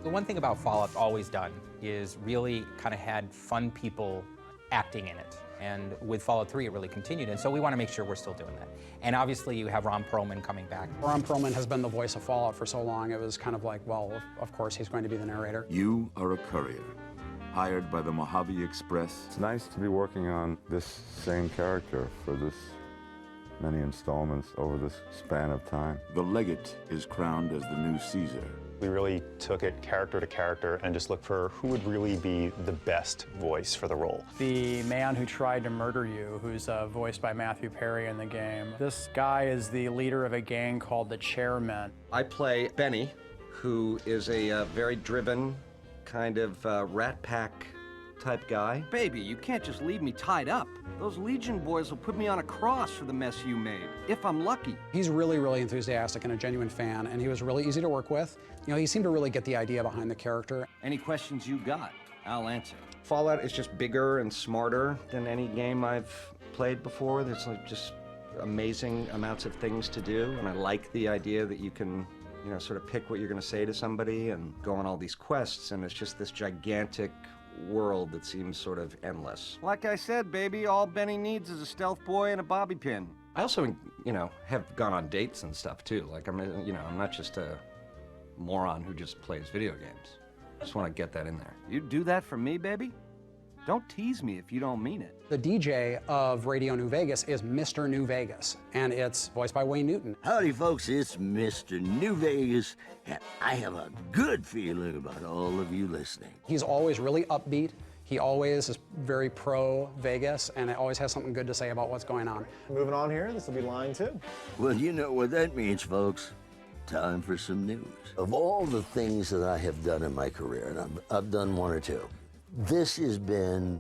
The one thing about Fallout's always done is really kind of had fun people acting in it. And with Fallout 3, it really continued, and so we want to make sure we're still doing that. And obviously, you have Ron Perlman coming back. Ron Perlman has been the voice of Fallout for so long, it was kind of like, well, of course, he's going to be the narrator. You are a courier, hired by the Mojave Express. It's nice to be working on this same character for this many installments over this span of time. The legate is crowned as the new Caesar. We really took it character to character and just looked for who would really be the best voice for the role. The man who tried to murder you, who's voiced by Matthew Perry in the game. This guy is the leader of a gang called the Chairmen. I play Benny, who is a very driven, kind of Rat Pack type guy. Baby, you can't just leave me tied up. Those Legion boys will put me on a cross for the mess you made, if I'm lucky. He's really, really enthusiastic and a genuine fan, and he was really easy to work with. You know, he seemed to really get the idea behind the character. Any questions you got, I'll answer. Fallout is just bigger and smarter than any game I've played before. There's like just amazing amounts of things to do, and I like the idea that you can, you know, sort of pick what you're going to say to somebody and go on all these quests, and it's just this gigantic world that seems sort of endless. Like I said, baby, all Benny needs is a stealth boy and a bobby pin. I also, you know, have gone on dates and stuff too. Like I'm not just a moron who just plays video games. I just want to get that in there. You'd do that for me, baby? Don't tease me if you don't mean it. The DJ of Radio New Vegas is Mr. New Vegas, and it's voiced by Wayne Newton. Howdy, folks, it's Mr. New Vegas, and I have a good feeling about all of you listening. He's always really upbeat. He always is very pro-Vegas, and always has something good to say about what's going on. Moving on here, this will be line 2. Well, you know what that means, folks. Time for some news. Of all the things that I have done in my career, and I've done one or two, this has been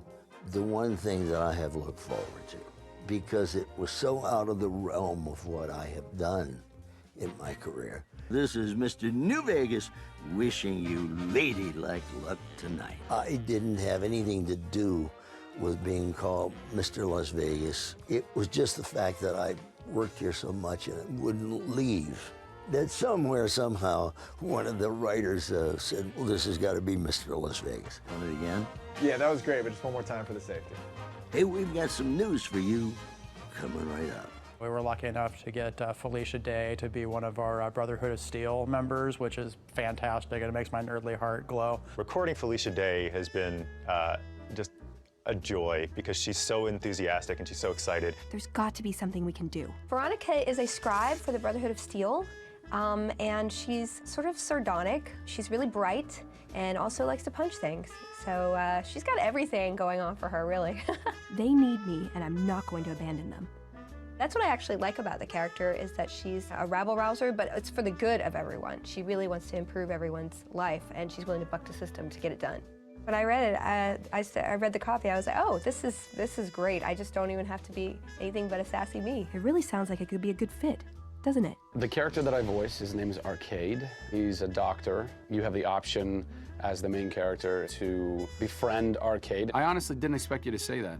the one thing that I have looked forward to, because it was so out of the realm of what I have done in my career. This is Mr. New Vegas wishing you ladylike luck tonight. I didn't have anything to do with being called Mr. Las Vegas. It was just the fact that I worked here so much and I wouldn't leave. That somewhere, somehow, one of the writers said, well, this has got to be Mr. Las Vegas. Want it again? Yeah, that was great, but just one more time for the safety. Hey, we've got some news for you coming right up. We were lucky enough to get Felicia Day to be one of our Brotherhood of Steel members, which is fantastic, and it makes my nerdly heart glow. Recording Felicia Day has been just a joy because she's so enthusiastic and she's so excited. There's got to be something we can do. Veronica is a scribe for the Brotherhood of Steel, and she's sort of sardonic. She's really bright and also likes to punch things. So she's got everything going on for her, really. They need me, and I'm not going to abandon them. That's what I actually like about the character, is that she's a rabble-rouser, but it's for the good of everyone. She really wants to improve everyone's life, and she's willing to buck the system to get it done. When I read it, I read the copy, I was like, oh, this is great. I just don't even have to be anything but a sassy me. It really sounds like it could be a good fit, doesn't it? The character that I voice, his name is Arcade. He's a doctor. You have the option as the main character to befriend Arcade. I honestly didn't expect you to say that.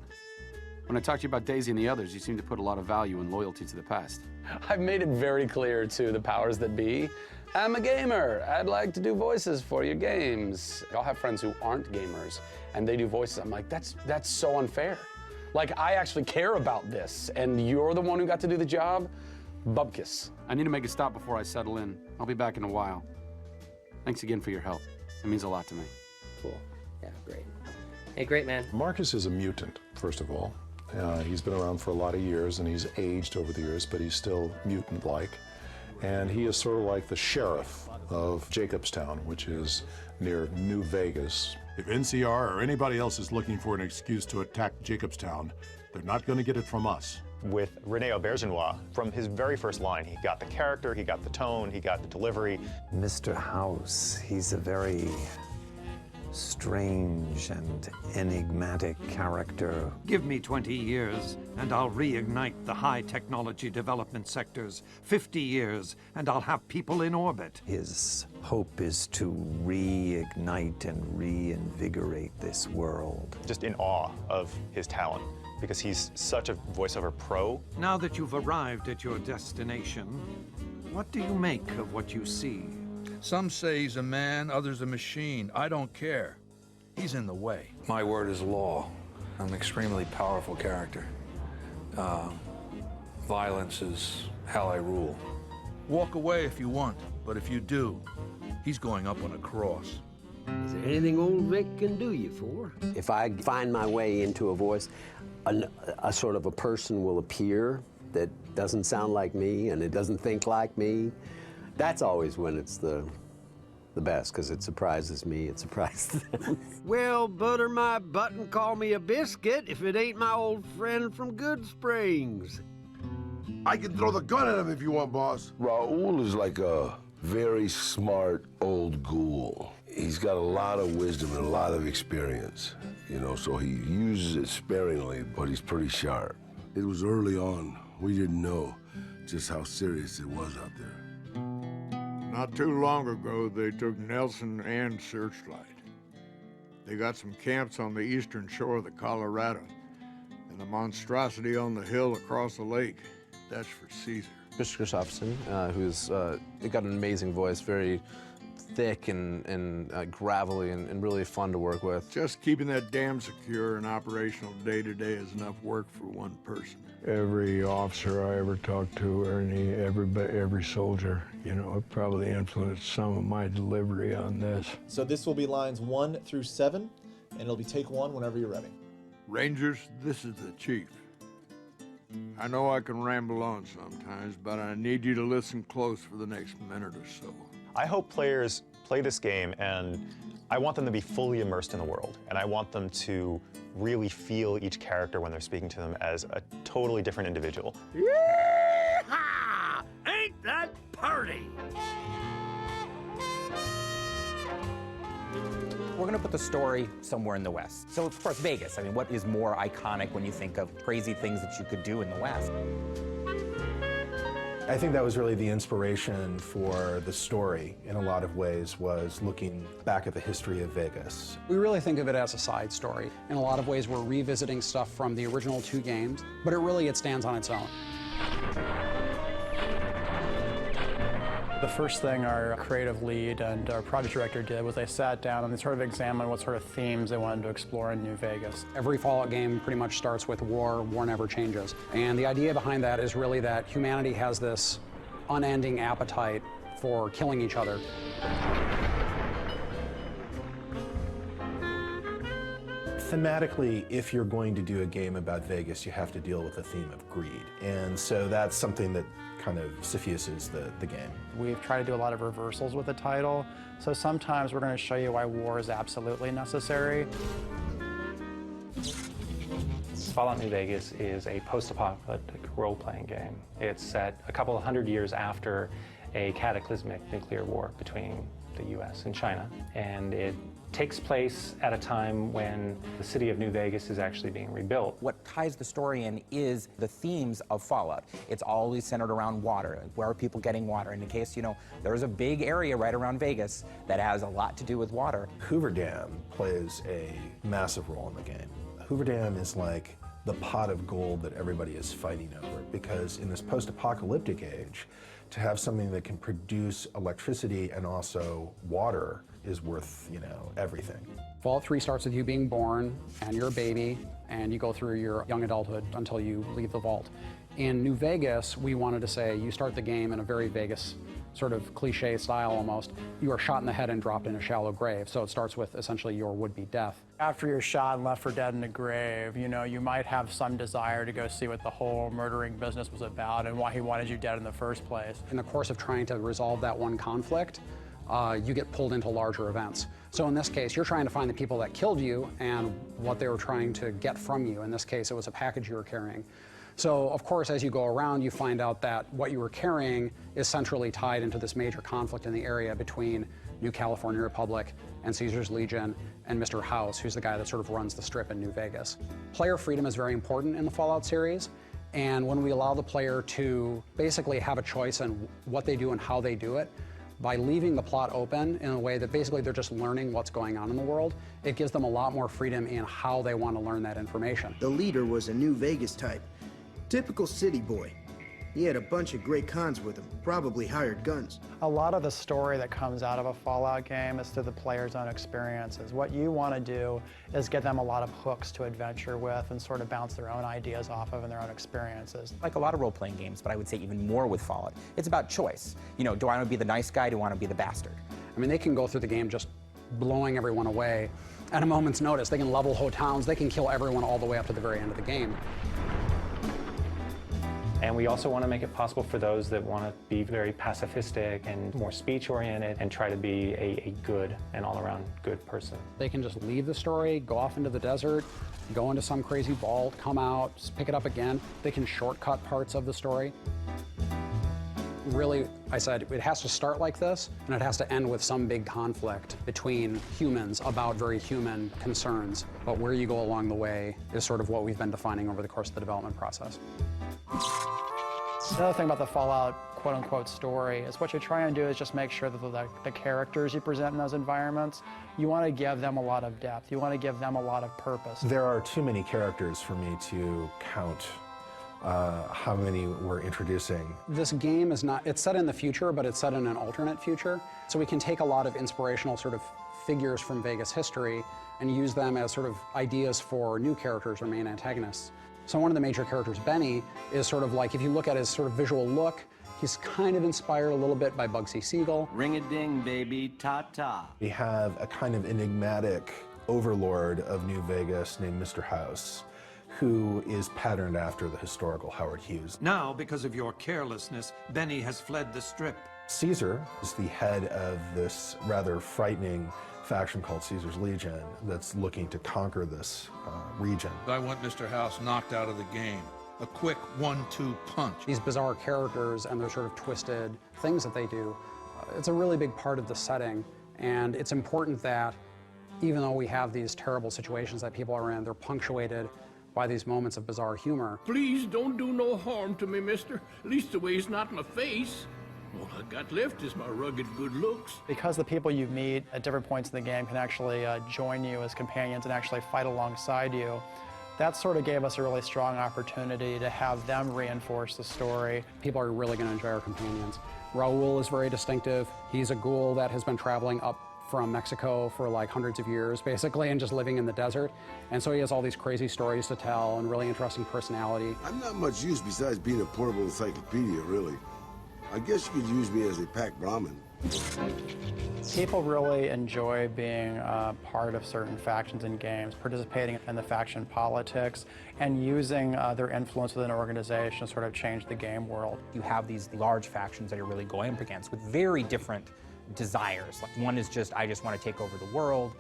When I talked to you about Daisy and the others, you seem to put a lot of value and loyalty to the past. I've made it very clear to the powers that be, I'm a gamer. I'd like to do voices for your games. I'll have friends who aren't gamers, and they do voices. I'm like, that's so unfair. Like, I actually care about this, and you're the one who got to do the job? Bupkis. I need to make a stop before I settle in. I'll be back in a while. Thanks again for your help. It means a lot to me. Cool. Yeah, great. Hey, great, man. Marcus is a mutant, first of all. He's been around for a lot of years, and he's aged over the years, but he's still mutant-like. And he is sort of like the sheriff of Jacobstown, which is near New Vegas. If NCR or anybody else is looking for an excuse to attack Jacobstown, they're not going to get it from us. With René Aubergenois, from his very first line, he got the character, he got the tone, he got the delivery. Mr. House, he's a very strange and enigmatic character. Give me 20 years, and I'll reignite the high technology development sectors. 50 years, and I'll have people in orbit. His hope is to reignite and reinvigorate this world. Just in awe of his talent, because he's such a voiceover pro. Now that you've arrived at your destination, what do you make of what you see? Some say he's a man, others a machine. I don't care. He's in the way. My word is law. I'm an extremely powerful character. Violence is how I rule. Walk away if you want, but if you do, he's going up on a cross. Is there anything old Vic can do you for? If I find my way into a voice, a sort of a person will appear that doesn't sound like me and it doesn't think like me. That's always when it's the best, because it surprises me, it surprises them. Well, butter my butt and call me a biscuit if it ain't my old friend from Good Springs. I can throw the gun at him if you want, boss. Raul is like a very smart old ghoul. He's got a lot of wisdom and a lot of experience, you know, so he uses it sparingly, but he's pretty sharp. It was early on. We didn't know just how serious it was out there. Not too long ago, they took Nelson and Searchlight. They got some camps on the eastern shore of the Colorado, and the monstrosity on the hill across the lake, that's for Caesar. Mr. Gustafsson, who's got an amazing voice, very thick and gravelly and really fun to work with. Just keeping that dam secure and operational day to day is enough work for one person. Every officer I ever talked to, or every soldier, you know, it probably influenced some of my delivery on this. So this will be lines 1 through 7, and it'll be take 1 whenever you're ready. Rangers, this is the chief. I know I can ramble on sometimes, but I need you to listen close for the next minute or so. I hope players play this game, and I want them to be fully immersed in the world, and I want them to really feel each character when they're speaking to them as a totally different individual. Yee-haw! Ain't that party? We're going to put the story somewhere in the West. So, of course, Vegas. I mean, what is more iconic when you think of crazy things that you could do in the West? I think that was really the inspiration for the story, in a lot of ways, was looking back at the history of Vegas. We really think of it as a side story. In a lot of ways, we're revisiting stuff from the original 2 games, but it stands on its own. The first thing our creative lead and our project director did was they sat down and they sort of examined what sort of themes they wanted to explore in New Vegas. Every Fallout game pretty much starts with war. War never changes. And the idea behind that is really that humanity has this unending appetite for killing each other. Thematically, if you're going to do a game about Vegas, you have to deal with the theme of greed. And so that's something that kind of suffuses the game. We've tried to do a lot of reversals with the title, so sometimes we're going to show you why war is absolutely necessary. Fallout New Vegas is a post-apocalyptic role-playing game. It's set a couple of hundred years after a cataclysmic nuclear war between the US and China, and it takes place at a time when the city of New Vegas is actually being rebuilt. What ties the story in is the themes of Fallout. It's always centered around water. Where are people getting water? And in case, you know, there's a big area right around Vegas that has a lot to do with water. Hoover Dam plays a massive role in the game. Hoover Dam is like the pot of gold that everybody is fighting over, because in this post-apocalyptic age, to have something that can produce electricity and also water is worth, you know, everything. Fallout 3 starts with you being born, and you're a baby, and you go through your young adulthood until you leave the vault. In New Vegas, we wanted to say you start the game in a very Vegas sort of cliche style almost. You are shot in the head and dropped in a shallow grave, so it starts with essentially your would-be death. After you're shot and left for dead in a grave, you know, you might have some desire to go see what the whole murdering business was about and why he wanted you dead in the first place. In the course of trying to resolve that one conflict, you get pulled into larger events. So in this case, you're trying to find the people that killed you and what they were trying to get from you. In this case, it was a package you were carrying. So, of course, as you go around, you find out that what you were carrying is centrally tied into this major conflict in the area between New California Republic and Caesar's Legion and Mr. House, who's the guy that sort of runs the strip in New Vegas. Player freedom is very important in the Fallout series, and when we allow the player to basically have a choice in what they do and how they do it, by leaving the plot open in a way that basically they're just learning what's going on in the world, it gives them a lot more freedom in how they want to learn that information. The leader was a New Vegas type. Typical city boy. He had a bunch of great cons with him, probably hired guns. A lot of the story that comes out of a Fallout game is through the player's own experiences. What you want to do is get them a lot of hooks to adventure with and sort of bounce their own ideas off of and their own experiences. Like a lot of role-playing games, but I would say even more with Fallout, it's about choice. You know, do I want to be the nice guy? Do I want to be the bastard? I mean, they can go through the game just blowing everyone away at a moment's notice. They can level whole towns. They can kill everyone all the way up to the very end of the game. And we also want to make it possible for those that want to be very pacifistic and more speech-oriented and try to be a good and all-around good person. They can just leave the story, go off into the desert, go into some crazy vault, come out, just pick it up again. They can shortcut parts of the story. Really, I said, it has to start like this, and it has to end with some big conflict between humans about very human concerns. But where you go along the way is sort of what we've been defining over the course of the development process. Another thing about the Fallout quote-unquote story is what you're trying to do is just make sure that the characters you present in those environments, you want to give them a lot of depth. You want to give them a lot of purpose. There are too many characters for me to count how many we're introducing. This game is not, it's set in the future, but it's set in an alternate future. So we can take a lot of inspirational sort of figures from Vegas history and use them as sort of ideas for new characters or main antagonists. So one of the major characters, Benny, is sort of like, if you look at his sort of visual look, he's kind of inspired a little bit by Bugsy Siegel. Ring-a-ding, baby, ta-ta. We have a kind of enigmatic overlord of New Vegas named Mr. House, who is patterned after the historical Howard Hughes. Now, because of your carelessness, Benny has fled the Strip. Caesar is the head of this rather frightening faction called Caesar's Legion that's looking to conquer this region. I want Mr. House knocked out of the game. A quick 1-2 punch. These bizarre characters and their sort of twisted things that they do, it's a really big part of the setting. And it's important that even though we have these terrible situations that people are in, they're punctuated by these moments of bizarre humor. Please don't do no harm to me, mister. At least the way it's not my face. All I got left is my rugged good looks. Because the people you meet at different points in the game can actually join you as companions and actually fight alongside you, that sort of gave us a really strong opportunity to have them reinforce the story. People are really going to enjoy our companions. Raul is very distinctive. He's a ghoul that has been traveling up from Mexico for like hundreds of years, basically, and just living in the desert. And so he has all these crazy stories to tell and really interesting personality. I'm not much use besides being a portable encyclopedia, really. I guess you could use me as a packed Brahmin. People really enjoy being part of certain factions in games, participating in the faction politics, and using their influence within an organization to sort of change the game world. You have these large factions that you're really going up against with very different desires. Like one is just, I just want to take over the world.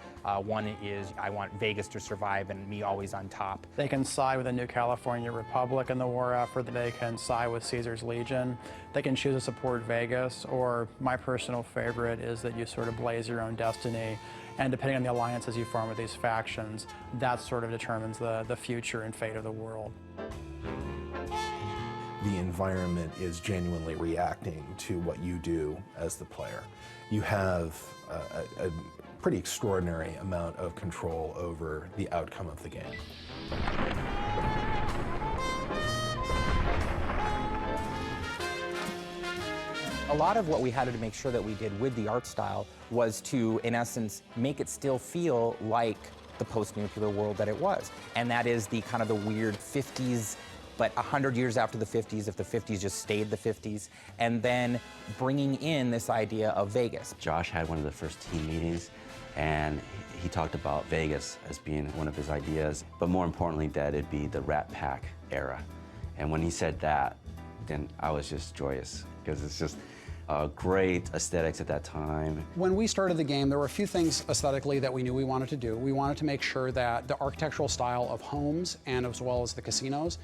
One is, I want Vegas to survive and me always on top. They can side with the New California Republic in the war effort. They can side with Caesar's Legion. They can choose to support Vegas, or my personal favorite is that you sort of blaze your own destiny, and depending on the alliances you form with these factions, that sort of determines the future and fate of the world. The environment is genuinely reacting to what you do as the player. You have a pretty extraordinary amount of control over the outcome of the game. A lot of what we had to make sure that we did with the art style was to, in essence, make it still feel like the post-nuclear world that it was. And that is the kind of the weird 50s, but 100 years after the 50s, if the 50s just stayed the 50s, and then bringing in this idea of Vegas. Josh had one of the first team meetings, and he talked about Vegas as being one of his ideas, but more importantly, that it'd be the Rat Pack era. And when he said that, then I was just joyous, because it's just great aesthetics at that time. When we started the game, there were a few things aesthetically that we knew we wanted to do. We wanted to make sure that the architectural style of homes, and as well as the casinos,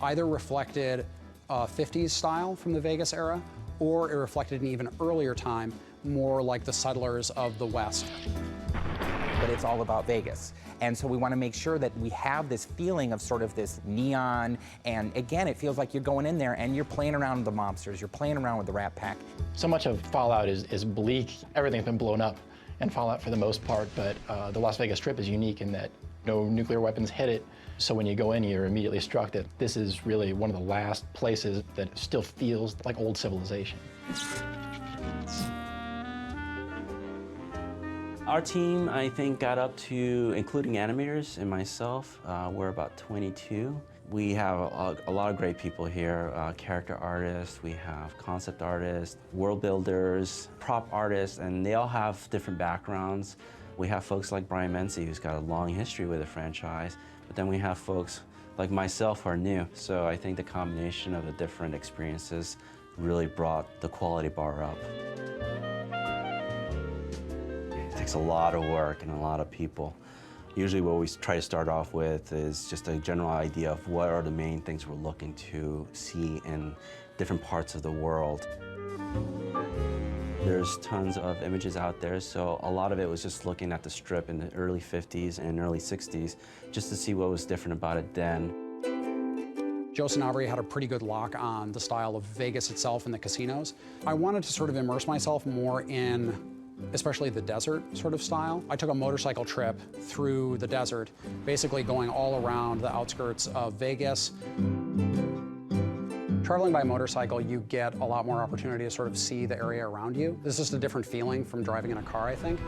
either reflected 50s style from the Vegas era, or it reflected an even earlier time, more like the settlers of the West. But it's all about Vegas. And so we want to make sure that we have this feeling of sort of this neon, and again, it feels like you're going in there and you're playing around with the mobsters, you're playing around with the Rat Pack. So much of Fallout is bleak. Everything's been blown up in Fallout for the most part, but the Las Vegas Strip is unique in that no nuclear weapons hit it. So when you go in, you're immediately struck that this is really one of the last places that still feels like old civilization. Our team, I think, got up to, including animators and myself, we're about 22. We have a lot of great people here, character artists, we have concept artists, world builders, prop artists, and they all have different backgrounds. We have folks like Brian Menzie, who's got a long history with the franchise, but then we have folks like myself who are new. So I think the combination of the different experiences really brought the quality bar up. It takes a lot of work and a lot of people. Usually what we try to start off with is just a general idea of what are the main things we're looking to see in different parts of the world. There's tons of images out there, so a lot of it was just looking at the strip in the early 50s and early 60s, just to see what was different about it then. Joe Sanabria had a pretty good lock on the style of Vegas itself and the casinos. I wanted to sort of immerse myself more in especially the desert sort of style. I took a motorcycle trip through the desert, basically going all around the outskirts of Vegas. Traveling by motorcycle, you get a lot more opportunity to sort of see the area around you. This is just a different feeling from driving in a car, I think.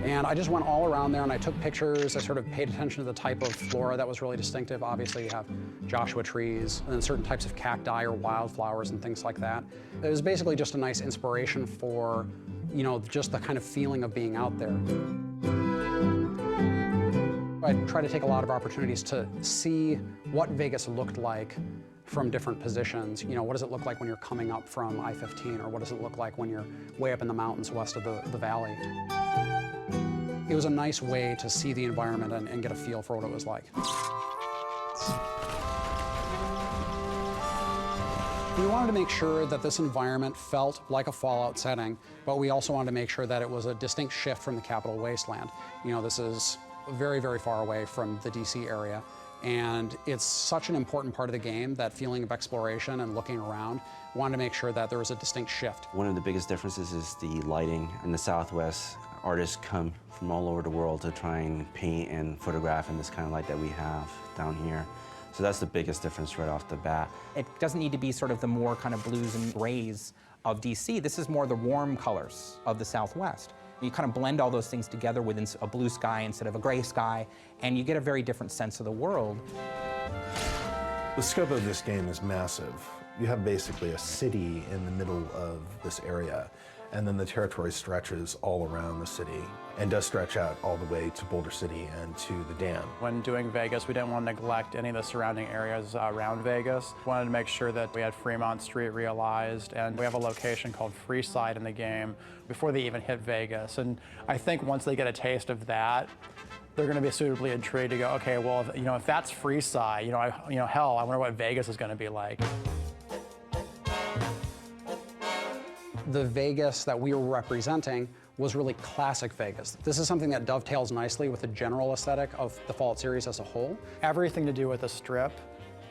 And I just went all around there and I took pictures. I sort of paid attention to the type of flora that was really distinctive. Obviously, you have Joshua trees and then certain types of cacti or wildflowers and things like that. It was basically just a nice inspiration for, you know, just the kind of feeling of being out there. I try to take a lot of opportunities to see what Vegas looked like from different positions. You know, what does it look like when you're coming up from I-15, or what does it look like when you're way up in the mountains west of the valley? It was a nice way to see the environment and get a feel for what it was like. We wanted to make sure that this environment felt like a Fallout setting, but we also wanted to make sure that it was a distinct shift from the Capital Wasteland. You know, this is very, very far away from the DC area, and it's such an important part of the game, that feeling of exploration and looking around. We wanted to make sure that there was a distinct shift. One of the biggest differences is the lighting. In the Southwest, artists come from all over the world to try and paint and photograph in this kind of light that we have down here. So that's the biggest difference right off the bat. It doesn't need to be sort of the more kind of blues and grays of DC. This is more the warm colors of the Southwest. You kind of blend all those things together within a blue sky instead of a gray sky, and you get a very different sense of the world. The scope of this game is massive. You have basically a city in the middle of this area, and then the territory stretches all around the city and does stretch out all the way to Boulder City and to the dam. When doing Vegas, we didn't want to neglect any of the surrounding areas around Vegas. We wanted to make sure that we had Fremont Street realized, and we have a location called Freeside in the game before they even hit Vegas. And I think once they get a taste of that, they're going to be suitably intrigued to go, okay, well, if that's Freeside, hell, I wonder what Vegas is going to be like. The Vegas that we were representing was really classic Vegas. This is something that dovetails nicely with the general aesthetic of the Fallout series as a whole. Everything to do with the Strip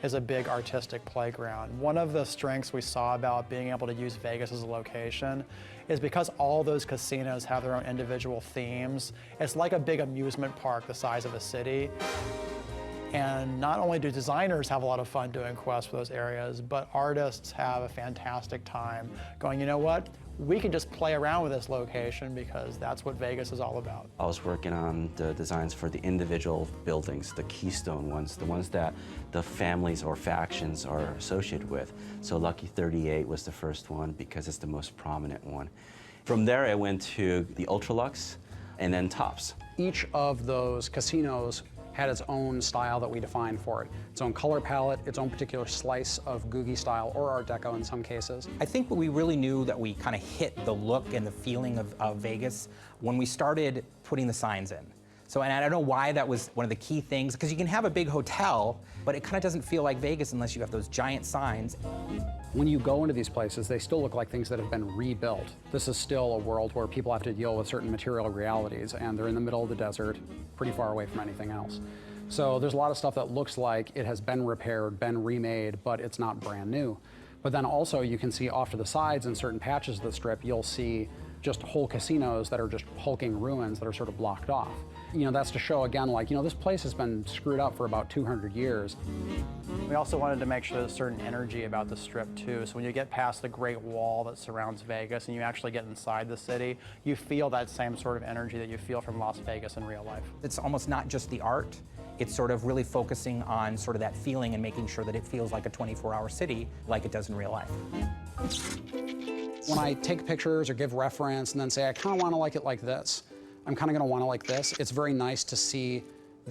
is a big artistic playground. One of the strengths we saw about being able to use Vegas as a location is because all those casinos have their own individual themes. It's like a big amusement park the size of a city. And not only do designers have a lot of fun doing quests for those areas, but artists have a fantastic time going, you know what? We can just play around with this location because that's what Vegas is all about. I was working on the designs for the individual buildings, the keystone ones, the ones that the families or factions are associated with. So Lucky 38 was the first one because it's the most prominent one. From there, I went to the Ultralux and then Tops. Each of those casinos had its own style that we defined for it. Its own color palette, its own particular slice of Googie style or Art Deco in some cases. I think we really knew that we kind of hit the look and the feeling of Vegas when we started putting the signs in. So, and I don't know why that was one of the key things, because you can have a big hotel, but it kind of doesn't feel like Vegas unless you have those giant signs. When you go into these places, they still look like things that have been rebuilt. This is still a world where people have to deal with certain material realities, and they're in the middle of the desert, pretty far away from anything else. So there's a lot of stuff that looks like it has been repaired, been remade, but it's not brand new. But then also you can see off to the sides in certain patches of the Strip, you'll see just whole casinos that are just hulking ruins that are sort of blocked off. You know, that's to show again, like, you know, this place has been screwed up for about 200 years. We also wanted to make sure there's a certain energy about the Strip too. So when you get past the Great Wall that surrounds Vegas and you actually get inside the city, you feel that same sort of energy that you feel from Las Vegas in real life. It's almost not just the art, it's sort of really focusing on sort of that feeling and making sure that it feels like a 24-hour city like it does in real life. When I take pictures or give reference and then say, I kind of want to like it like this, I'm kind of going to want to like this, it's very nice to see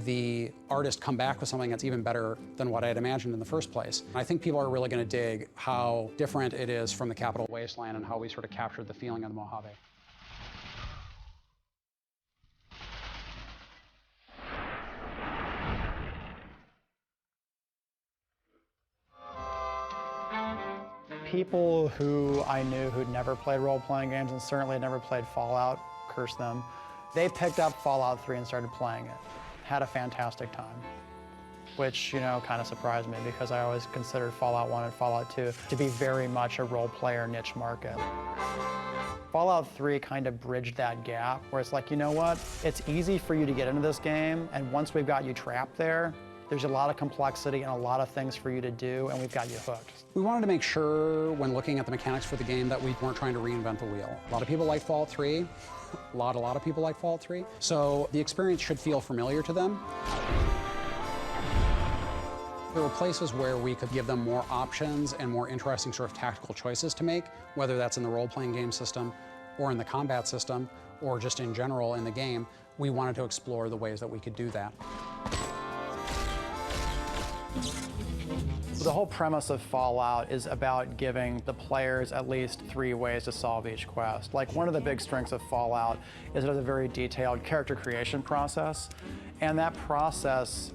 the artist come back with something that's even better than what I had imagined in the first place. I think people are really going to dig how different it is from the Capital Wasteland and how we sort of captured the feeling of the Mojave. People who I knew who'd never played role-playing games and certainly had never played Fallout, curse them, they picked up Fallout 3 and started playing it. Had a fantastic time, which, you know, kind of surprised me because I always considered Fallout 1 and Fallout 2 to be very much a role-player niche market. Fallout 3 kind of bridged that gap where it's like, you know what, it's easy for you to get into this game, and once we've got you trapped there, there's a lot of complexity and a lot of things for you to do, and we've got you hooked. We wanted to make sure, when looking at the mechanics for the game, that we weren't trying to reinvent the wheel. A lot of people like Fallout 3. A lot of people like Fallout 3. So the experience should feel familiar to them. There were places where we could give them more options and more interesting sort of tactical choices to make, whether that's in the role-playing game system or in the combat system or just in general in the game. We wanted to explore the ways that we could do that. The whole premise of Fallout is about giving the players at least 3 ways to solve each quest. Like, one of the big strengths of Fallout is it has a very detailed character creation process, and that process,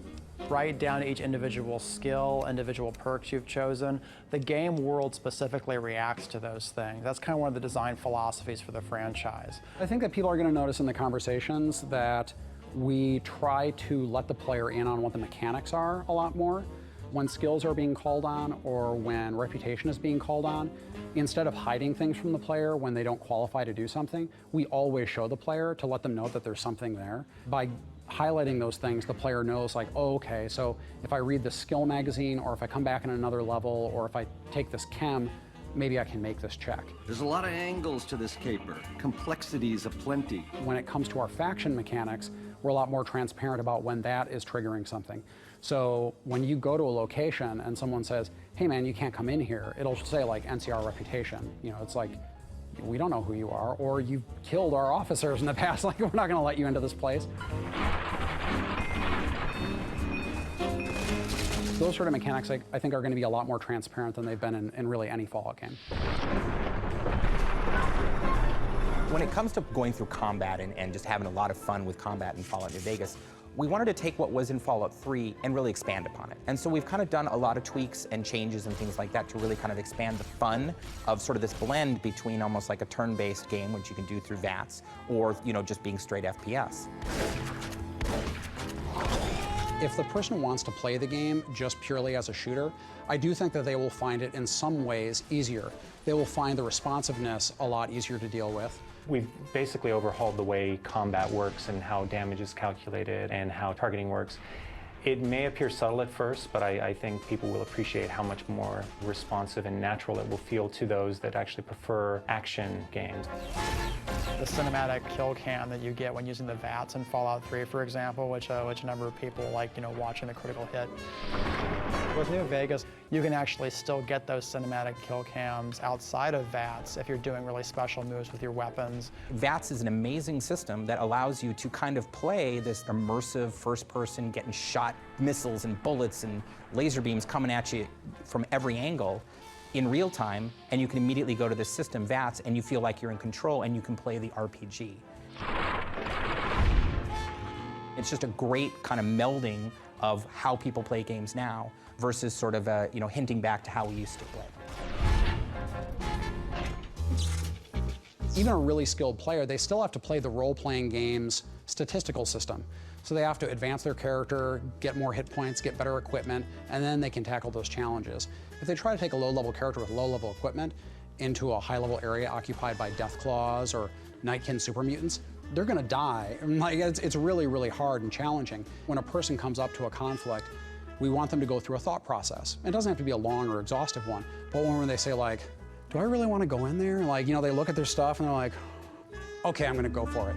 right down to each individual skill, individual perks you've chosen, the game world specifically reacts to those things. That's kind of one of the design philosophies for the franchise. I think that people are going to notice in the conversations that we try to let the player in on what the mechanics are a lot more. When skills are being called on or when reputation is being called on, instead of hiding things from the player when they don't qualify to do something, we always show the player to let them know that there's something there. By highlighting those things, the player knows, like, oh, okay, so if I read the skill magazine or if I come back in another level or if I take this chem, maybe I can make this check. There's a lot of angles to this caper, complexities aplenty. When it comes to our faction mechanics, we're a lot more transparent about when that is triggering something. So when you go to a location and someone says, hey man, you can't come in here, it'll say like NCR reputation. You know, it's like, we don't know who you are, or you've killed our officers in the past, like we're not gonna let you into this place. Those sort of mechanics, I think, are gonna be a lot more transparent than they've been in really any Fallout game. When it comes to going through combat and just having a lot of fun with combat in Fallout New Vegas, we wanted to take what was in Fallout 3 and really expand upon it. And so we've kind of done a lot of tweaks and changes and things like that to really kind of expand the fun of sort of this blend between almost like a turn-based game, which you can do through VATS, or, you know, just being straight FPS. If the person wants to play the game just purely as a shooter, I do think that they will find it in some ways easier. They will find the responsiveness a lot easier to deal with. We've basically overhauled the way combat works and how damage is calculated and how targeting works. It may appear subtle at first, but I think people will appreciate how much more responsive and natural it will feel to those that actually prefer action games. The cinematic kill cam that you get when using the VATS in Fallout 3, for example, which a number of people like, you know, watching the critical hit. With New Vegas, you can actually still get those cinematic kill cams outside of VATS if you're doing really special moves with your weapons. VATS is an amazing system that allows you to kind of play this immersive first person, getting shot missiles and bullets and laser beams coming at you from every angle in real time, and you can immediately go to this system, VATS, and you feel like you're in control and you can play the RPG. It's just a great kind of melding of how people play games now versus sort of, you know, hinting back to how we used to play. Even a really skilled player, they still have to play the role-playing game's statistical system. So they have to advance their character, get more hit points, get better equipment, and then they can tackle those challenges. If they try to take a low-level character with low-level equipment, into a high-level area occupied by Deathclaws or Nightkin super mutants, they're gonna die. Like, it's really, really hard and challenging. When a person comes up to a conflict, we want them to go through a thought process. It doesn't have to be a long or exhaustive one, but when they say like, do I really want to go in there? Like, you know, they look at their stuff and they're like, okay, I'm gonna go for it.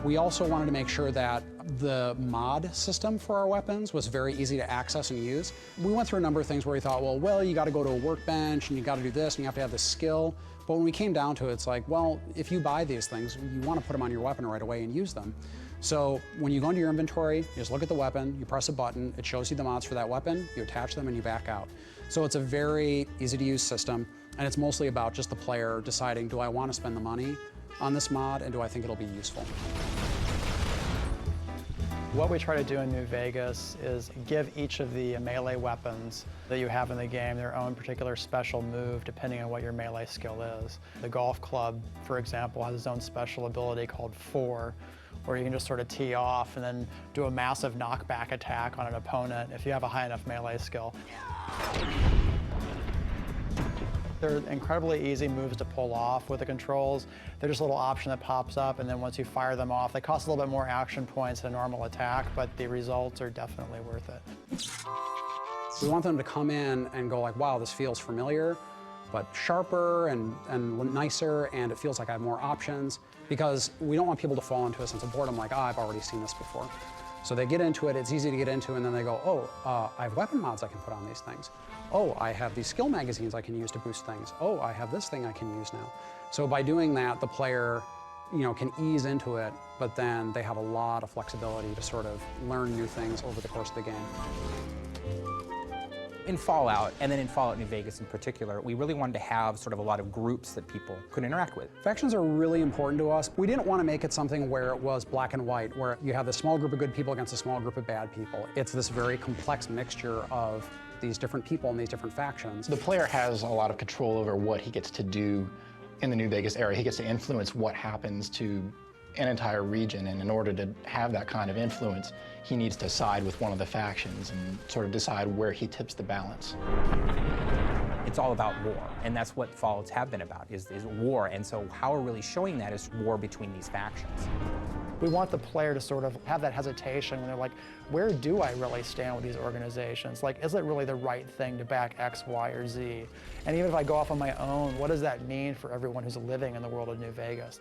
We also wanted to make sure that the mod system for our weapons was very easy to access and use. We went through a number of things where we thought, well, you gotta go to a workbench and you gotta do this and you have to have this skill. But when we came down to it, it's like, well, if you buy these things, you wanna put them on your weapon right away and use them. So when you go into your inventory, you just look at the weapon, you press a button, it shows you the mods for that weapon, you attach them and you back out. So it's a very easy to use system, and it's mostly about just the player deciding, do I wanna spend the money on this mod and do I think it'll be useful? What we try to do in New Vegas is give each of the melee weapons that you have in the game their own particular special move depending on what your melee skill is. The golf club, for example, has its own special ability called 4, where you can just sort of tee off and then do a massive knockback attack on an opponent if you have a high enough melee skill. They're incredibly easy moves to pull off with the controls. They're just a little option that pops up, and then once you fire them off, they cost a little bit more action points than a normal attack, but the results are definitely worth it. We want them to come in and go like, wow, this feels familiar, but sharper and nicer, and it feels like I have more options, because we don't want people to fall into a sense of boredom like, I've already seen this before. So they get into it, it's easy to get into, and then they go, oh, I have weapon mods I can put on these things. Oh, I have these skill magazines I can use to boost things. Oh, I have this thing I can use now. So by doing that, the player, can ease into it, but then they have a lot of flexibility to sort of learn new things over the course of the game. In Fallout, and then in Fallout New Vegas in particular, we really wanted to have sort of a lot of groups that people could interact with. Factions are really important to us. We didn't want to make it something where it was black and white, where you have this small group of good people against a small group of bad people. It's this very complex mixture of these different people and these different factions. The player has a lot of control over what he gets to do in the New Vegas area. He gets to influence what happens to an entire region, and in order to have that kind of influence, he needs to side with one of the factions and sort of decide where he tips the balance. It's all about war, and that's what Fallouts have been about, is war, and so how we're really showing that is war between these factions. We want the player to sort of have that hesitation when they're like, where do I really stand with these organizations? Like, is it really the right thing to back X, Y, or Z? And even if I go off on my own, what does that mean for everyone who's living in the world of New Vegas?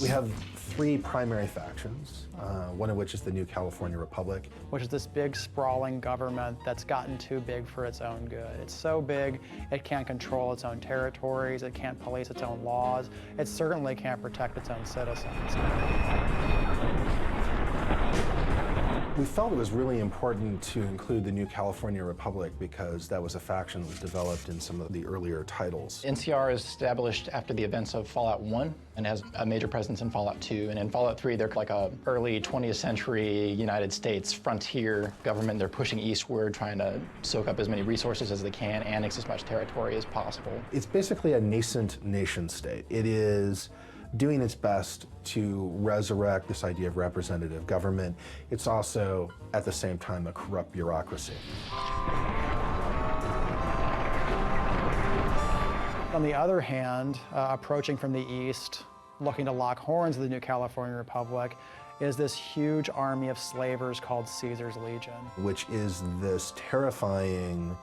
We have 3 primary factions, one of which is the New California Republic. Which is this big, sprawling government that's gotten too big for its own good. It's so big, it can't control its own territories, it can't police its own laws, it certainly can't protect its own citizens. We felt it was really important to include the New California Republic because that was a faction that was developed in some of the earlier titles. NCR is established after the events of Fallout 1 and has a major presence in Fallout 2. And in Fallout 3, they're like a early 20th century United States frontier government. They're pushing eastward, trying to soak up as many resources as they can, annex as much territory as possible. It's basically a nascent nation state. It is doing its best to resurrect this idea of representative government. It's also, at the same time, a corrupt bureaucracy. On the other hand, approaching from the east, looking to lock horns of the New California Republic, is this huge army of slavers called Caesar's Legion. Which is this terrifying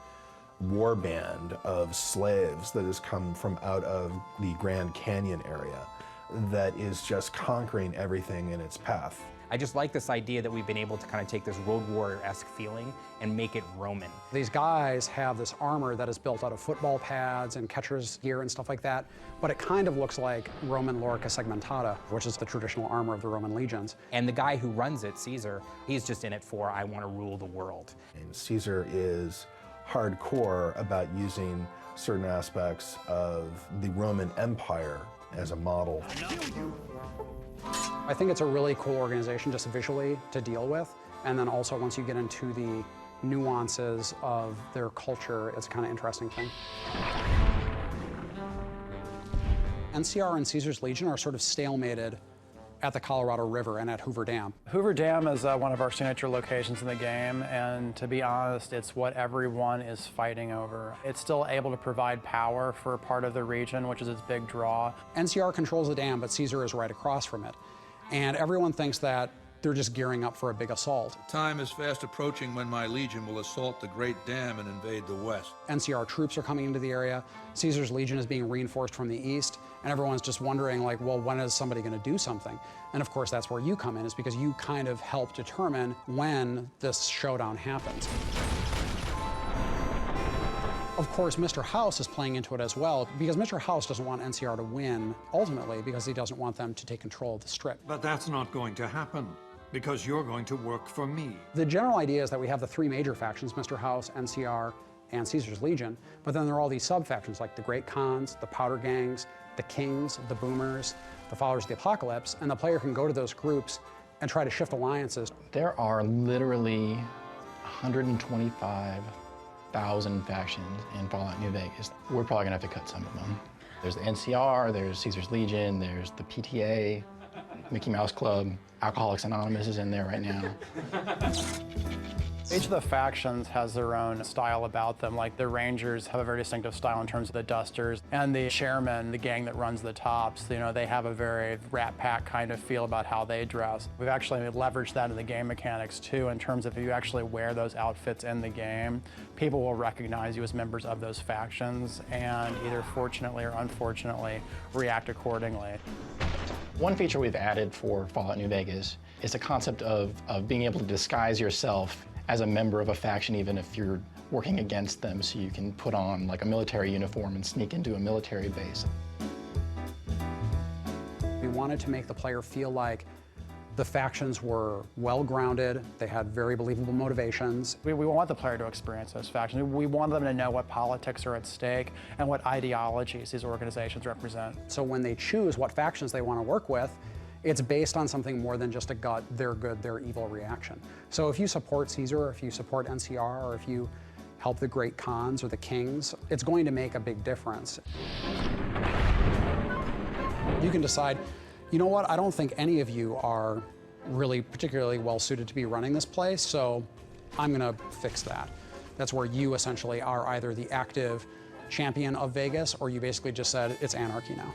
war band of slaves that has come from out of the Grand Canyon area that is just conquering everything in its path. I just like this idea that we've been able to kind of take this Road Warrior-esque feeling and make it Roman. These guys have this armor that is built out of football pads and catcher's gear and stuff like that, but it kind of looks like Roman lorica segmentata, which is the traditional armor of the Roman legions. And the guy who runs it, Caesar, he's just in it for, I want to rule the world. And Caesar is hardcore about using certain aspects of the Roman Empire as a model. I think it's a really cool organization just visually to deal with. And then also once you get into the nuances of their culture, it's a kind of interesting thing. NCR and Caesar's Legion are sort of stalemated at the Colorado River and at Hoover Dam. Hoover Dam is one of our signature locations in the game, and to be honest, it's what everyone is fighting over. It's still able to provide power for part of the region, which is its big draw. NCR controls the dam, but Caesar is right across from it. And everyone thinks that they're just gearing up for a big assault. Time is fast approaching when my legion will assault the Great Dam and invade the west. NCR troops are coming into the area. Caesar's legion is being reinforced from the east, and everyone's just wondering, like, well, when is somebody going to do something? And of course, that's where you come in, is because you kind of help determine when this showdown happens. Of course, Mr. House is playing into it as well, because Mr. House doesn't want NCR to win, ultimately, because he doesn't want them to take control of the Strip. But that's not going to happen, because you're going to work for me. The general idea is that we have the three major factions, Mr. House, NCR, and Caesar's Legion, but then there are all these sub-factions like the Great Khans, the Powder Gangs, the Kings, the Boomers, the Followers of the Apocalypse, and the player can go to those groups and try to shift alliances. There are literally 125,000 factions in Fallout New Vegas. We're probably gonna have to cut some of them. There's the NCR, there's Caesar's Legion, there's the PTA, Mickey Mouse Club, Alcoholics Anonymous is in there right now. Each of the factions has their own style about them. Like the Rangers have a very distinctive style in terms of the dusters, and the Chairmen, the gang that runs the tops, you know, they have a very Rat Pack kind of feel about how they dress. We've actually leveraged that in the game mechanics too, in terms of if you actually wear those outfits in the game, people will recognize you as members of those factions and either fortunately or unfortunately react accordingly. One feature we've added for Fallout New Vegas is the concept of being able to disguise yourself as a member of a faction, even if you're working against them, so you can put on like a military uniform and sneak into a military base. We wanted to make the player feel like the factions were well-grounded, they had very believable motivations. We want the player to experience those factions. We want them to know what politics are at stake and what ideologies these organizations represent. So when they choose what factions they want to work with, it's based on something more than just a gut, they're good, they're evil reaction. So if you support Caesar, or if you support NCR, or if you help the Great Khans or the Kings, it's going to make a big difference. You can decide, you know what, I don't think any of you are really particularly well suited to be running this place, so I'm gonna fix that. That's where you essentially are either the active champion of Vegas, or you basically just said, it's anarchy now.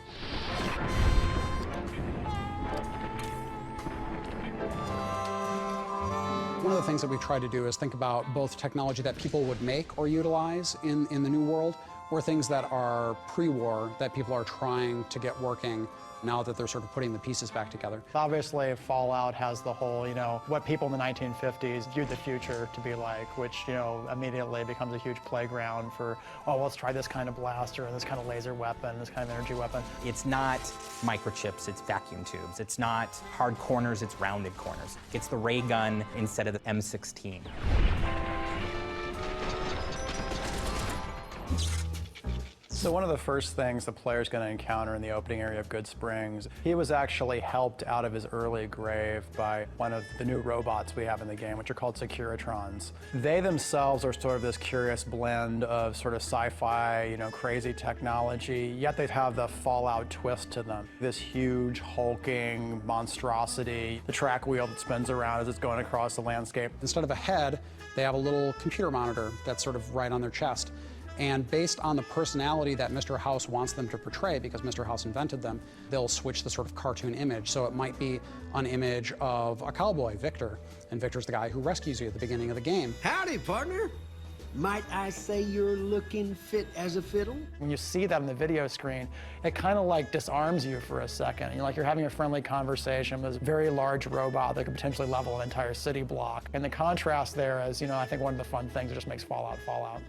One of the things that we try to do is think about both technology that people would make or utilize in the new world, or things that are pre-war that people are trying to get working now that they're sort of putting the pieces back together. Obviously, Fallout has the whole, you know, what people in the 1950s viewed the future to be like, which, you know, immediately becomes a huge playground for, oh, let's try this kind of blaster, and this kind of laser weapon, this kind of energy weapon. It's not microchips, it's vacuum tubes. It's not hard corners, it's rounded corners. It's the ray gun instead of the M16. So one of the first things the player's going to encounter in the opening area of Good Springs, he was actually helped out of his early grave by one of the new robots we have in the game, which are called Securitrons. They themselves are sort of this curious blend of sort of sci-fi, you know, crazy technology, yet they have the Fallout twist to them. This huge, hulking monstrosity, the track wheel that spins around as it's going across the landscape. Instead of a head, they have a little computer monitor that's sort of right on their chest. And based on the personality that Mr. House wants them to portray, because Mr. House invented them, they'll switch the sort of cartoon image. So it might be an image of a cowboy, Victor, and Victor's the guy who rescues you at the beginning of the game. Howdy, partner. Might I say you're looking fit as a fiddle? When you see that on the video screen, it kind of like disarms you for a second. You're like you're having a friendly conversation with this very large robot that could potentially level an entire city block. And the contrast there is, you know, I think one of the fun things that just makes Fallout Fallout.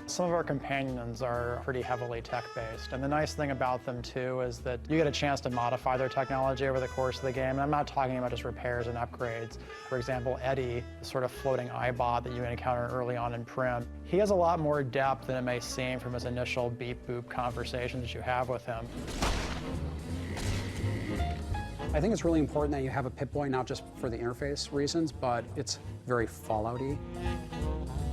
Some of our companions are pretty heavily tech-based, and the nice thing about them, too, is that you get a chance to modify their technology over the course of the game, and I'm not talking about just repairs and upgrades. For example, Eddie, the sort of floating eyebot that you encounter early on in Prim, he has a lot more depth than it may seem from his initial beep-boop conversations that you have with him. I think it's really important that you have a Pip-Boy, not just for the interface reasons, but it's very Fallout-y.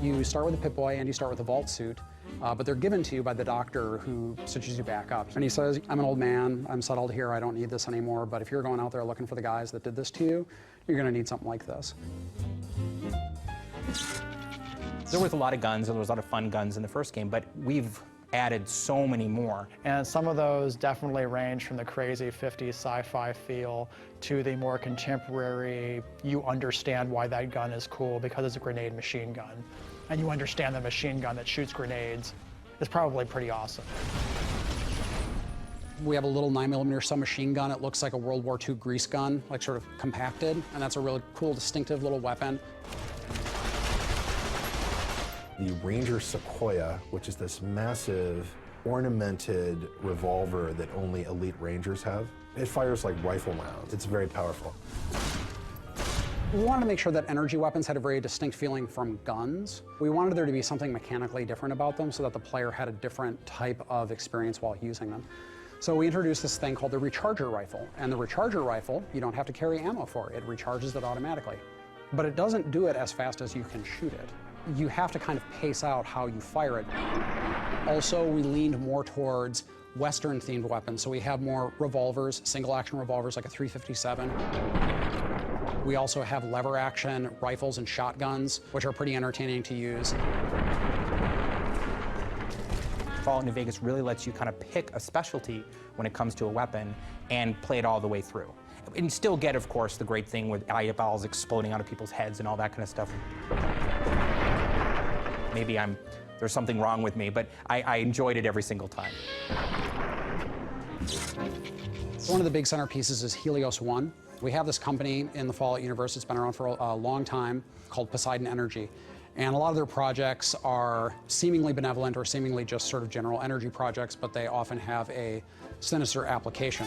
You start with a Pip-Boy and you start with a vault suit, but they're given to you by the doctor who stitches you back up. And he says, I'm an old man, I'm settled here, I don't need this anymore, but if you're going out there looking for the guys that did this to you, you're gonna need something like this. There was a lot of guns, and there was a lot of fun guns in the first game, but we've added so many more. And some of those definitely range from the crazy 50s sci-fi feel to the more contemporary, you understand why that gun is cool because it's a grenade machine gun. And you understand the machine gun that shoots grenades is probably pretty awesome. We have a little 9mm submachine gun. It looks like a World War II grease gun, like sort of compacted, and that's a really cool, distinctive little weapon. The Ranger Sequoia, which is this massive ornamented revolver that only elite Rangers have. It fires like rifle rounds. It's very powerful. We wanted to make sure that energy weapons had a very distinct feeling from guns. We wanted there to be something mechanically different about them so that the player had a different type of experience while using them. So we introduced this thing called the recharger rifle. And the recharger rifle, you don't have to carry ammo for. It recharges it automatically. But it doesn't do it as fast as you can shoot it. You have to kind of pace out how you fire it. Also, we leaned more towards Western-themed weapons, so we have more revolvers, single-action revolvers like a .357. We also have lever-action rifles and shotguns, which are pretty entertaining to use. Fallout New Vegas really lets you kind of pick a specialty when it comes to a weapon and play it all the way through. And you still get, of course, the great thing with eyeballs exploding out of people's heads and all that kind of stuff. Maybe there's something wrong with me, but I enjoyed it every single time. One of the big centerpieces is Helios 1. We have this company in the Fallout universe that's been around for a long time called Poseidon Energy. And a lot of their projects are seemingly benevolent or seemingly just sort of general energy projects, but they often have a sinister application.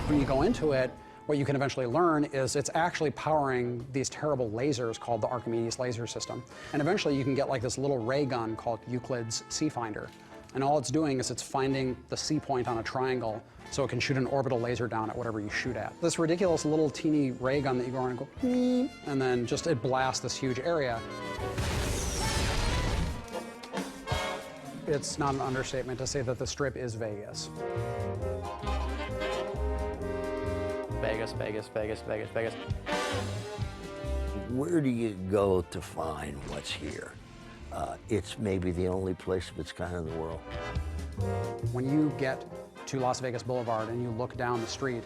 When you go into it, what you can eventually learn is it's actually powering these terrible lasers called the Archimedes laser system. And eventually you can get like this little ray gun called Euclid's C Finder. And all it's doing is it's finding the C point on a triangle so it can shoot an orbital laser down at whatever you shoot at. This ridiculous little teeny ray gun that you go around and go, beep, and then just it blasts this huge area. It's not an understatement to say that the Strip is Vegas. Vegas, Vegas, Vegas, Vegas, Vegas. Where do you go to find what's here? It's maybe the only place of its kind in the world. When you get to Las Vegas Boulevard and you look down the street,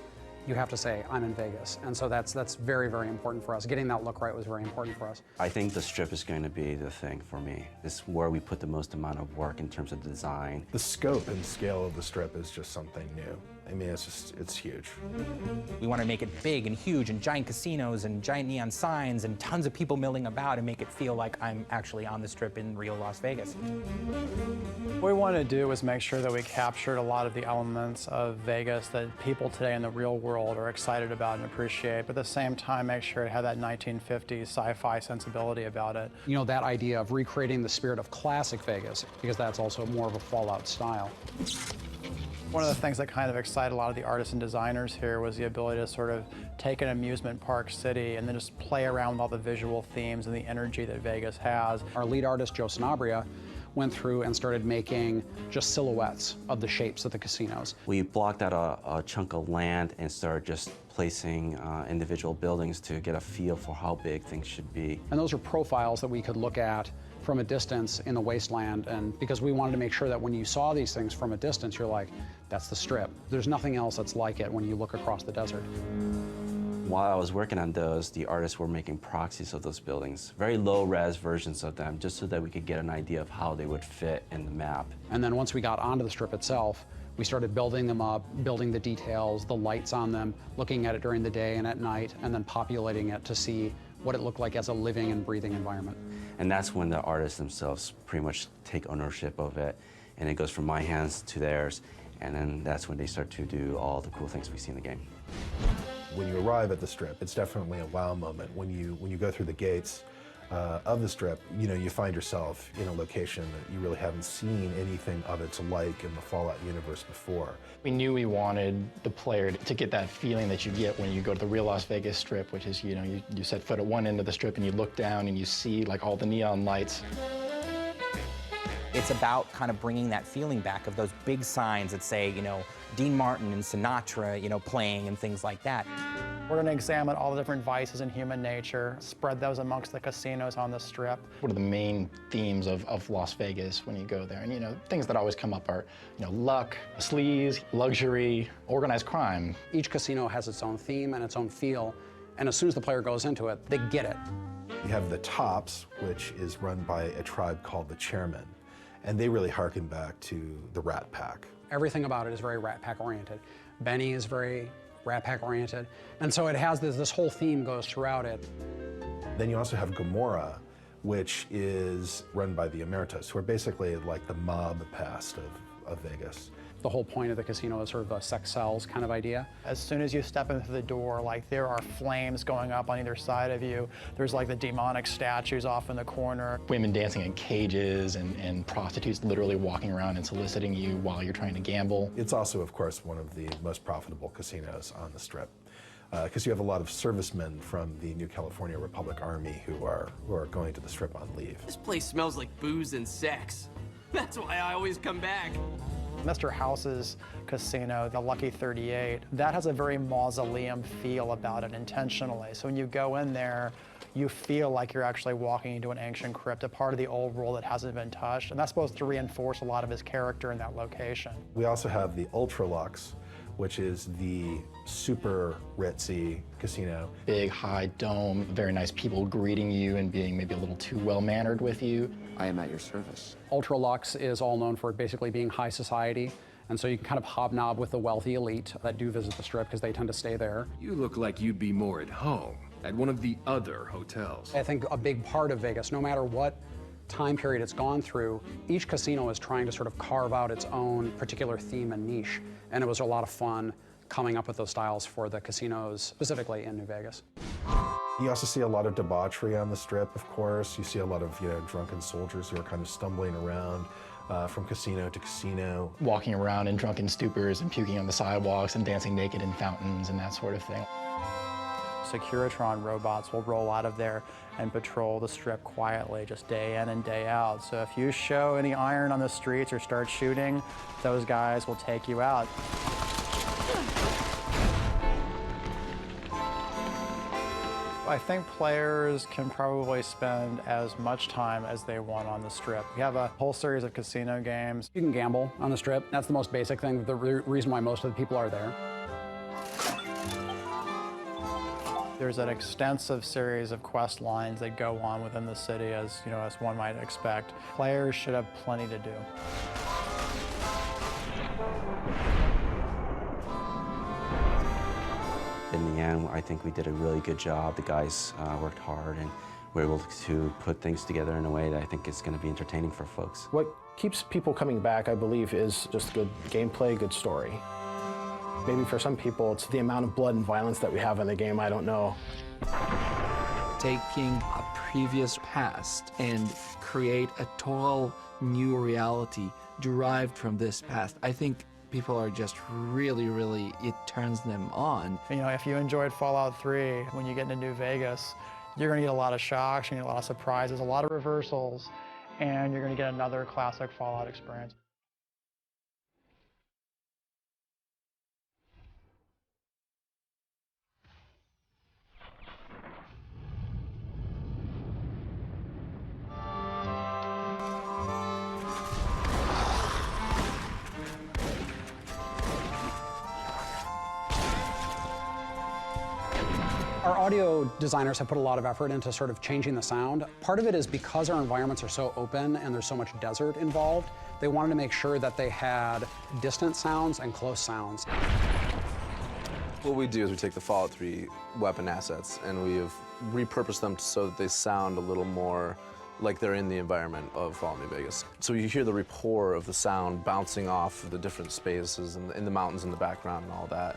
you have to say, I'm in Vegas. And so that's very, very important for us. Getting that look right was very important for us. I think the Strip is going to be the thing for me. It's where we put the most amount of work in terms of design. The scope and scale of the Strip is just something new. I mean, it's huge. We want to make it big and huge and giant casinos and giant neon signs and tons of people milling about and make it feel like I'm actually on the Strip in real Las Vegas. What we wanted to do was make sure that we captured a lot of the elements of Vegas that people today in the real world are excited about and appreciate, but at the same time make sure it had that 1950s sci-fi sensibility about it. You know, that idea of recreating the spirit of classic Vegas, because that's also more of a Fallout style. One of the things that kind of excited a lot of the artists and designers here was the ability to sort of take an amusement park city and then just play around with all the visual themes and the energy that Vegas has. Our lead artist, Joe Sanabria, went through and started making just silhouettes of the shapes of the casinos. We blocked out a chunk of land and started just placing individual buildings to get a feel for how big things should be. And those are profiles that we could look at from a distance in the wasteland, and because we wanted to make sure that when you saw these things from a distance, you're like, that's the Strip. There's nothing else that's like it when you look across the desert. While I was working on those, the artists were making proxies of those buildings, very low-res versions of them, just so that we could get an idea of how they would fit in the map. And then once we got onto the Strip itself, we started building them up, building the details, the lights on them, looking at it during the day and at night, and then populating it to see what it looked like as a living and breathing environment. And that's when the artists themselves pretty much take ownership of it, and it goes from my hands to theirs, and then that's when they start to do all the cool things we see in the game. When you arrive at the Strip, it's definitely a wow moment. When you go through the gates of the Strip, you know, you find yourself in a location that you really haven't seen anything of its like in the Fallout universe before. We knew we wanted the player to get that feeling that you get when you go to the real Las Vegas Strip, which is, you know, you set foot at one end of the Strip and you look down and you see like all the neon lights. It's about kind of bringing that feeling back of those big signs that say, you know, Dean Martin and Sinatra, you know, playing and things like that. We're going to examine all the different vices in human nature, spread those amongst the casinos on the Strip. What are the main themes of Las Vegas when you go there? And, you know, things that always come up are, you know, luck, sleaze, luxury, organized crime. Each casino has its own theme and its own feel, and as soon as the player goes into it, they get it. You have the Tops, which is run by a tribe called the Chairmen, and they really harken back to the Rat Pack. Everything about it is very Rat Pack oriented. Benny is very Rat Pack oriented, and so it has this whole theme goes throughout it. Then you also have Gomorrah, which is run by the Emeritus, who are basically like the mob past of Vegas. The whole point of the casino is sort of a sex sells kind of idea. As soon as you step into the door, like there are flames going up on either side of you. There's like the demonic statues off in the corner. Women dancing in cages and prostitutes literally walking around and soliciting you while you're trying to gamble. It's also, of course, one of the most profitable casinos on the Strip, because you have a lot of servicemen from the New California Republic Army who are going to the Strip on leave. This place smells like booze and sex. That's why I always come back. Mr. House's casino, the Lucky 38, that has a very mausoleum feel about it intentionally. So when you go in there, you feel like you're actually walking into an ancient crypt, a part of the old world that hasn't been touched. And that's supposed to reinforce a lot of his character in that location. We also have the Ultra Luxe, which is the super ritzy casino. Big, high dome, very nice people greeting you and being maybe a little too well-mannered with you. I am at your service. Ultra Luxe is all known for basically being high society, and so you can kind of hobnob with the wealthy elite that do visit the Strip because they tend to stay there. You look like you'd be more at home at one of the other hotels. I think a big part of Vegas, no matter what time period it's gone through, each casino is trying to sort of carve out its own particular theme and niche, and it was a lot of fun coming up with those styles for the casinos, specifically in New Vegas. You also see a lot of debauchery on the Strip, of course. You see a lot of, you know, drunken soldiers who are kind of stumbling around from casino to casino. Walking around in drunken stupors and puking on the sidewalks and dancing naked in fountains and that sort of thing. Securitron robots will roll out of there and patrol the Strip quietly, just day in and day out. So if you show any iron on the streets or start shooting, those guys will take you out. I think players can probably spend as much time as they want on the Strip. We have a whole series of casino games. You can gamble on the Strip. That's the most basic thing, the reason why most of the people are there. There's an extensive series of quest lines that go on within the city, as you know, as one might expect. Players should have plenty to do. In the end, I think we did a really good job. The guys worked hard and were able to put things together in a way that I think is going to be entertaining for folks. What keeps people coming back, I believe, is just good gameplay, good story. Maybe for some people, it's the amount of blood and violence that we have in the game, I don't know. Taking a previous past and create a total new reality derived from this past. I think people are just really, it turns them on. You know, if you enjoyed Fallout 3, when you get into New Vegas, you're gonna get a lot of shocks, you're gonna get a lot of surprises, a lot of reversals, and you're gonna get another classic Fallout experience. Our audio designers have put a lot of effort into sort of changing the sound. Part of it is because our environments are so open and there's so much desert involved, they wanted to make sure that they had distant sounds and close sounds. What we do is we take the Fallout 3 weapon assets and we have repurposed them so that they sound a little more like they're in the environment of Fallout New Vegas. So you hear the rapport of the sound bouncing off the different spaces and in the mountains in the background and all that.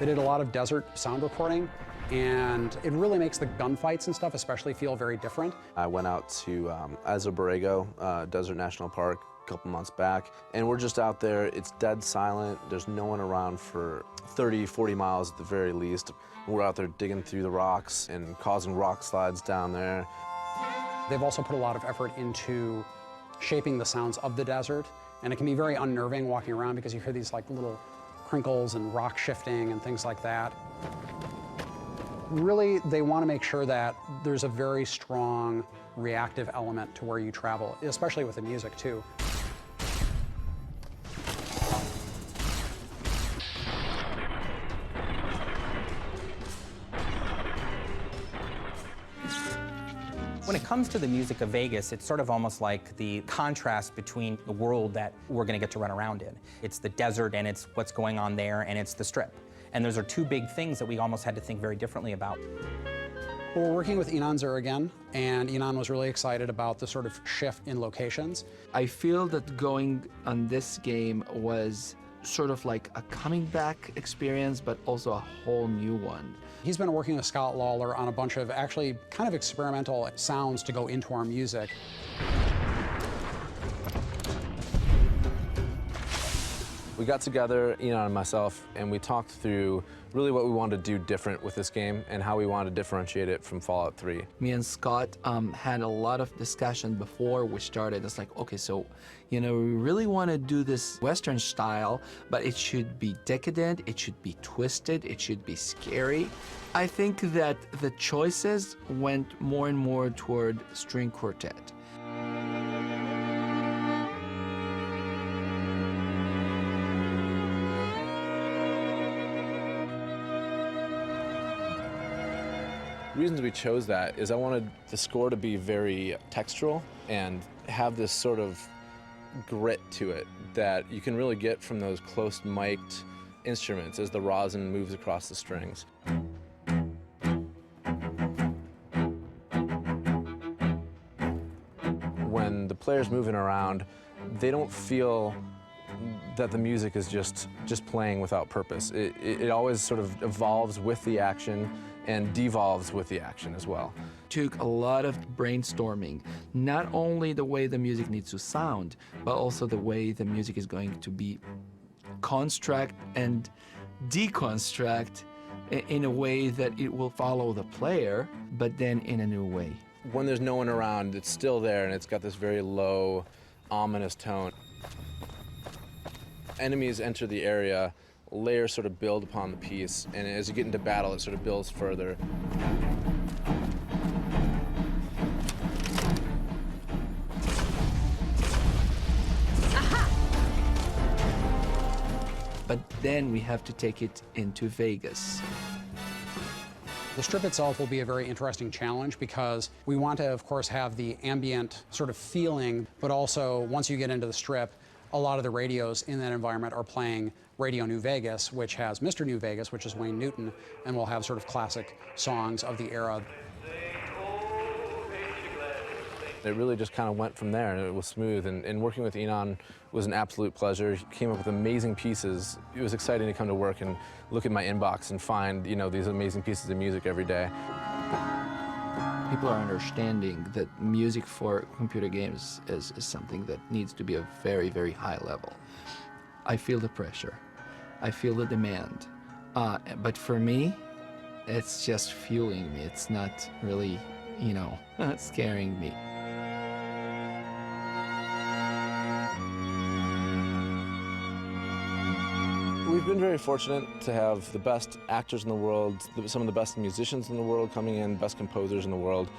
They did a lot of desert sound recording, and it really makes the gunfights and stuff especially feel very different. I went out to Azo Borrego Desert National Park a couple months back, and we're just out there. It's dead silent. There's no one around for 30, 40 miles at the very least. We're out there digging through the rocks and causing rock slides down there. They've also put a lot of effort into shaping the sounds of the desert, and it can be very unnerving walking around because you hear these like little crinkles and rock shifting and things like that. Really, they want to make sure that there's a very strong reactive element to where you travel, especially with the music too. When it comes to the music of Vegas, it's sort of almost like the contrast between the world that we're going to get to run around in. It's the desert, and it's what's going on there, and it's the Strip. And those are two big things that we almost had to think very differently about. Well, we're working with Enon Zur again, and Enon was really excited about the sort of shift in locations. I feel that going on this game was sort of like a coming back experience, but also a whole new one. He's been working with Scott Lawler on a bunch of actually kind of experimental sounds to go into our music. We got together, Enon and myself, and we talked through really what we wanted to do different with this game and how we wanted to differentiate it from Fallout 3. Me and Scott had a lot of discussion before we started. It's like, okay, so, you know, we really want to do this Western style, but it should be decadent, it should be twisted, it should be scary. I think that the choices went more and more toward string quartet. Reasons we chose that is I wanted the score to be very textural and have this sort of grit to it that you can really get from those close mic'd instruments as the rosin moves across the strings. When the player's moving around, they don't feel that the music is just playing without purpose. It always sort of evolves with the action and devolves with the action as well. Took a lot of brainstorming, not only the way the music needs to sound, but also the way the music is going to be construct and deconstruct in a way that it will follow the player, but then in a new way. When there's no one around, it's still there and it's got this very low, ominous tone. Enemies enter the area, layers sort of build upon the piece, and as you get into battle, it sort of builds further. But then we have to take it into Vegas. The Strip itself will be a very interesting challenge because we want to, of course, have the ambient sort of feeling, but also once you get into the Strip, a lot of the radios in that environment are playing Radio New Vegas, which has Mr. New Vegas, which is Wayne Newton, and we'll have sort of classic songs of the era. It really just kind of went from there, and it was smooth, and working with Enon was an absolute pleasure. He came up with amazing pieces. It was exciting to come to work and look at my inbox and find, you know, these amazing pieces of music every day. People are understanding that music for computer games is something that needs to be a very, very high level. I feel the pressure. I feel the demand. But for me, it's just fueling me. It's not really, you know, scaring me. We've been very fortunate to have the best actors in the world, some of the best musicians in the world coming in, best composers in the world.